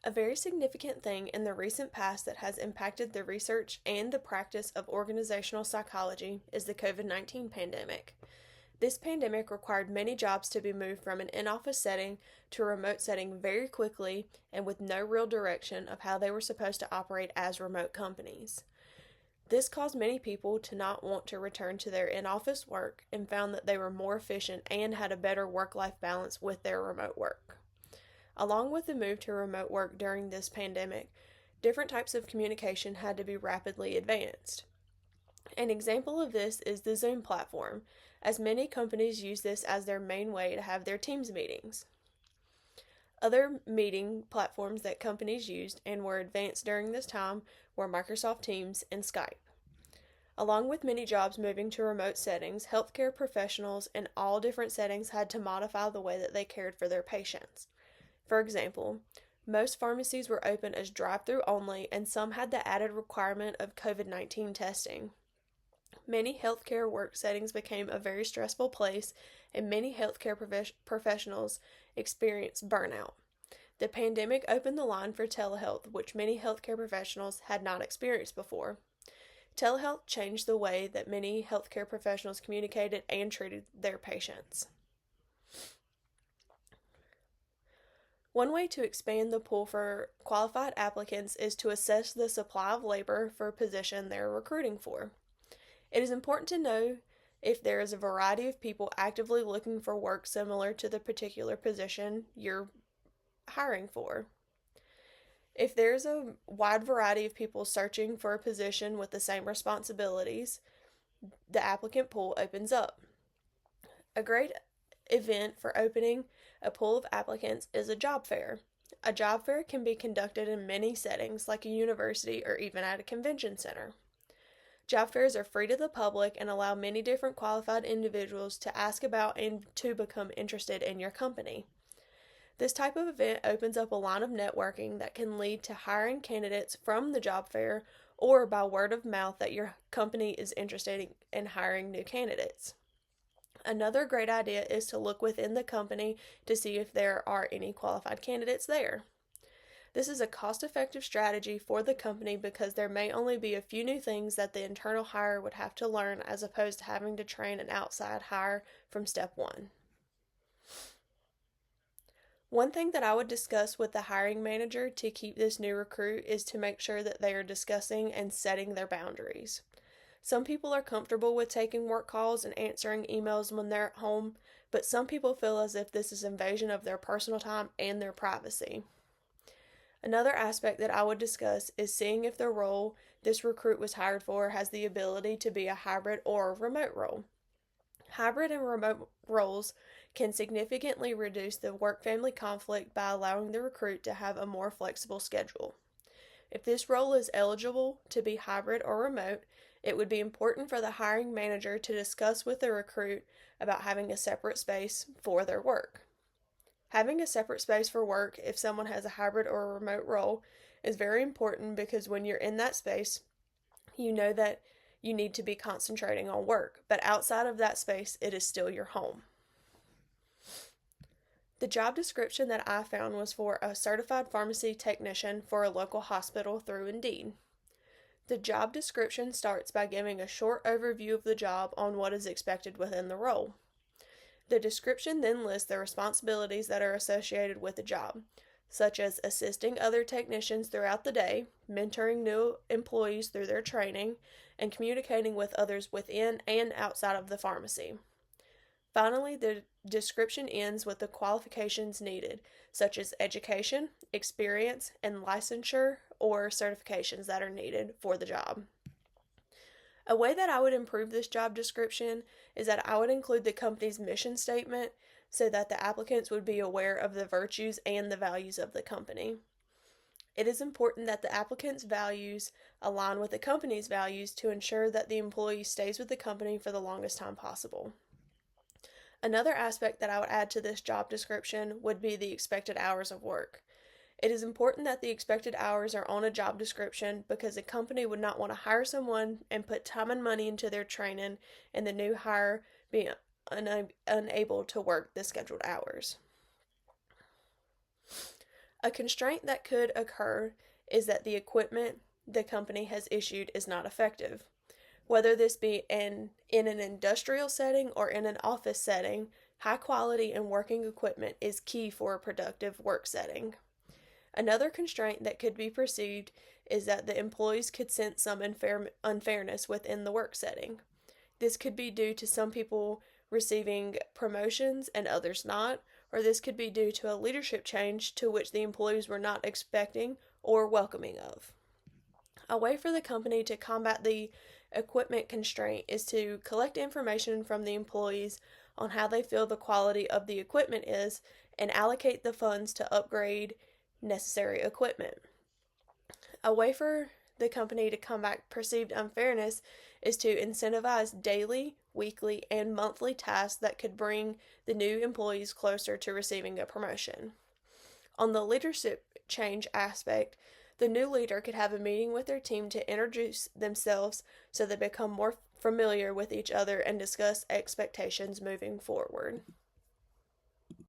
A very significant thing in the recent past that has impacted the research and the practice of organizational psychology is the COVID-19 pandemic. This pandemic required many jobs to be moved from an in-office setting to a remote setting very quickly and with no real direction of how they were supposed to operate as remote companies. This caused many people to not want to return to their in-office work and found that they were more efficient and had a better work-life balance with their remote work. Along with the move to remote work during this pandemic, different types of communication had to be rapidly advanced. An example of this is the Zoom platform, as many companies use this as their main way to have their Teams meetings. Other meeting platforms that companies used and were advanced during this time were Microsoft Teams and Skype. Along with many jobs moving to remote settings, healthcare professionals in all different settings had to modify the way that they cared for their patients. For example, most pharmacies were open as drive-through only, and some had the added requirement of COVID-19 testing. Many healthcare work settings became a very stressful place, and many healthcare professionals experienced burnout. The pandemic opened the line for telehealth, which many healthcare professionals had not experienced before. Telehealth changed the way that many healthcare professionals communicated and treated their patients. One way to expand the pool for qualified applicants is to assess the supply of labor for a position they're recruiting for. It is important to know if there is a variety of people actively looking for work similar to the particular position you're hiring for. If there's a wide variety of people searching for a position with the same responsibilities, the applicant pool opens up. A great event for opening a pool of applicants is a job fair. A job fair can be conducted in many settings, like a university or even at a convention center. Job fairs are free to the public and allow many different qualified individuals to ask about and to become interested in your company. This type of event opens up a line of networking that can lead to hiring candidates from the job fair or by word of mouth that your company is interested in hiring new candidates. Another great idea is to look within the company to see if there are any qualified candidates there. This is a cost-effective strategy for the company because there may only be a few new things that the internal hire would have to learn as opposed to having to train an outside hire from step one. One thing that I would discuss with the hiring manager to keep this new recruit is to make sure that they are discussing and setting their boundaries. Some people are comfortable with taking work calls and answering emails when they're at home, but some people feel as if this is invasion of their personal time and their privacy. Another aspect that I would discuss is seeing if the role this recruit was hired for has the ability to be a hybrid or remote role. Hybrid and remote roles can significantly reduce the work-family conflict by allowing the recruit to have a more flexible schedule. If this role is eligible to be hybrid or remote, it would be important for the hiring manager to discuss with the recruit about having a separate space for their work. Having a separate space for work if someone has a hybrid or a remote role is very important because when you're in that space, you know that you need to be concentrating on work, but outside of that space, it is still your home. The job description that I found was for a certified pharmacy technician for a local hospital through Indeed. The job description starts by giving a short overview of the job on what is expected within the role. The description then lists the responsibilities that are associated with the job, such as assisting other technicians throughout the day, mentoring new employees through their training, and communicating with others within and outside of the pharmacy. Finally, the description ends with the qualifications needed, such as education, experience, and licensure or certifications that are needed for the job. A way that I would improve this job description is that I would include the company's mission statement so that the applicants would be aware of the virtues and the values of the company. It is important that the applicant's values align with the company's values to ensure that the employee stays with the company for the longest time possible. Another aspect that I would add to this job description would be the expected hours of work. It is important that the expected hours are on a job description because a company would not want to hire someone and put time and money into their training and the new hire be unable to work the scheduled hours. A constraint that could occur is that the equipment the company has issued is not effective. Whether this be in an industrial setting or in an office setting, high quality and working equipment is key for a productive work setting. Another constraint that could be perceived is that the employees could sense some unfairness within the work setting. This could be due to some people receiving promotions and others not, or this could be due to a leadership change to which the employees were not expecting or welcoming of. A way for the company to combat the equipment constraint is to collect information from the employees on how they feel the quality of the equipment is and allocate the funds to upgrade necessary equipment. A way for the company to combat perceived unfairness is to incentivize daily, weekly, and monthly tasks that could bring the new employees closer to receiving a promotion. On the leadership change aspect, the new leader could have a meeting with their team to introduce themselves so they become more familiar with each other and discuss expectations moving forward.